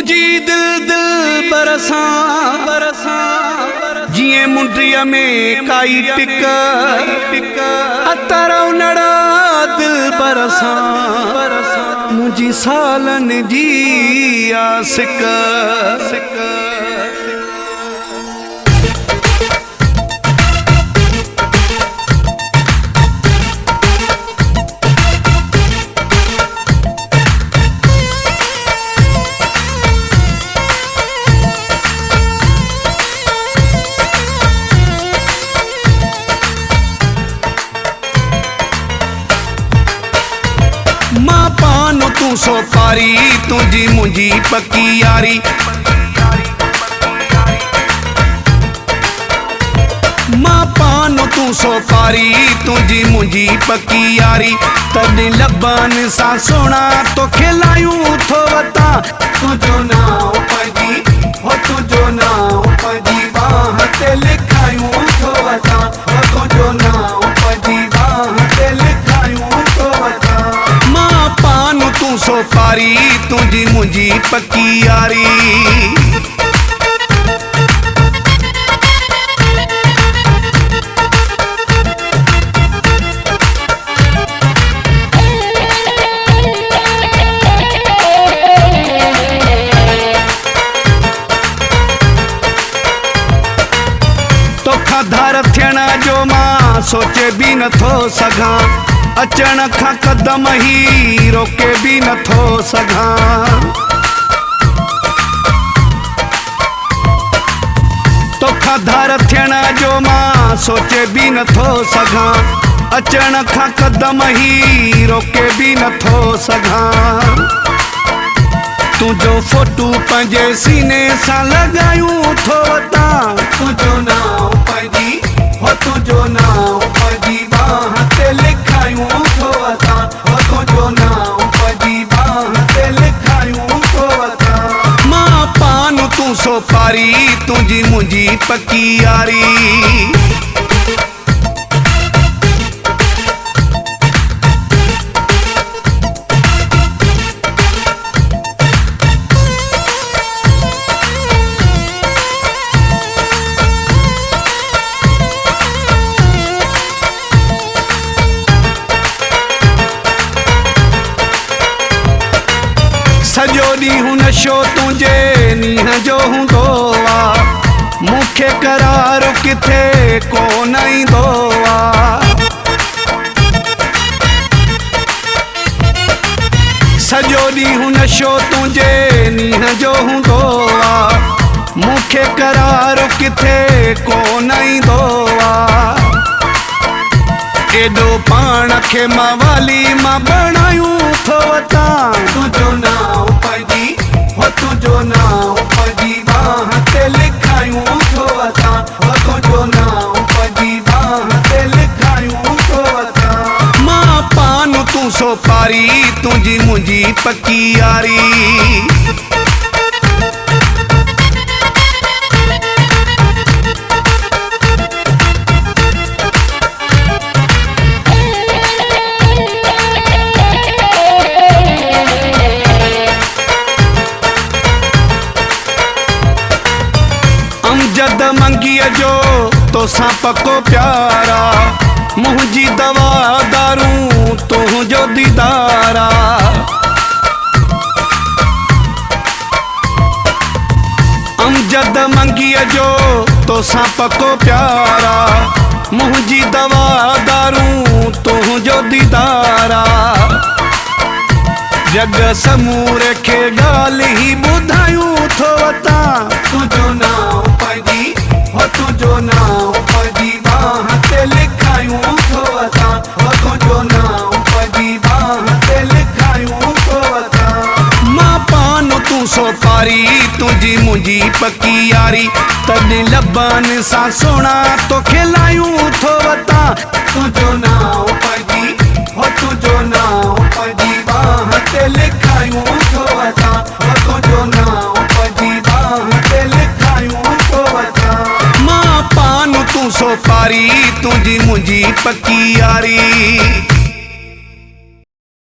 मुझी दिल दिल बरसां जिए मुंडिया में काई टिक अतरा नड़ा दिल बरसां मुझी सालन जी आसिक मां पानो तू सोपारी तुझी मुझी पक्की यारी मां पानो तू सोपारी तुझी मुझी पक्की यारी तॾहिं लबन सां सोना तो खिलायूं थो वता तुझो नाम पजी हो तुझो नाम पजी बाह ते लिखायूं थो वता हो तुझो नाम पजी बाह ते लिखायूं थो वता तू सोपारी तुझी मुझी पक्की यारी तोखा धार थियण जो मां सोचे भी नथो सघां अचण खां कदम ही रोके भी नथो सघां तोखा धार थियण जो मां सोचे भी नथो सघां अचण खां कदम ही रोके भी नथो सघां तुझो फोटू पंहिंजे सीने सां लॻायूं थो वता तुझो नाम पजी हो तुझो नाम पजी बाह ते लिखायूं थो वता हो तुझो नाम पजी बाह ते लिखायूं थो वता मां पानो तू सोपारी तुझी मुझी पक्की यारी सॼो ॾींहुं नशो तुंहिंजे नींहं जो हूंदो आहे मूंखे करार किथे कोन ईंदो आहे सॼो ॾींहुं नशो तुंहिंजे नींहं जो हूंदो आहे मूंखे करार किथे कोन ईंदो आहे एॾो पाण खे मां वाली मां बणायूं थो वता तुझो नाम पजी हो तुझो नाम पजी बाह ते लिखायूं थो वता हो तुझो नाम पजी बाह ते लिखायूं थो वता मां पानो तू सोपारी तुझी मुझी पक्की यारी अमजद मंगीअ जो तोसां पको प्यारा मुंहिंजी दवा दारू तुंहिंजो दीदारा अमजद मंगीअ जो तोसां पको प्यारा मुंहिंजी दवा दारू तुंहिंजो दीदारा जग समूरे खे ॻाल्हि ही ॿुधायूं थो वता तुझो नाम पजी हो तुझो नाम पजी बाह ते लिखायूं थो वता हो तुझो नाम पजी बाह ते लिखायूं थो वता मां पानो तू सोपारी तुझी मुझी पक्की यारी तॾहिं लबन सां सोना तो खिलायूं थो वता तुझो नाम पजी हो तुझो नाम पजी बाह ते लिखायूं थो वता हो तुझो नाम पजी बाह ते लिखायूं थो वता मां पानो तू सोपारी तुझी मुझी पक्की यारी।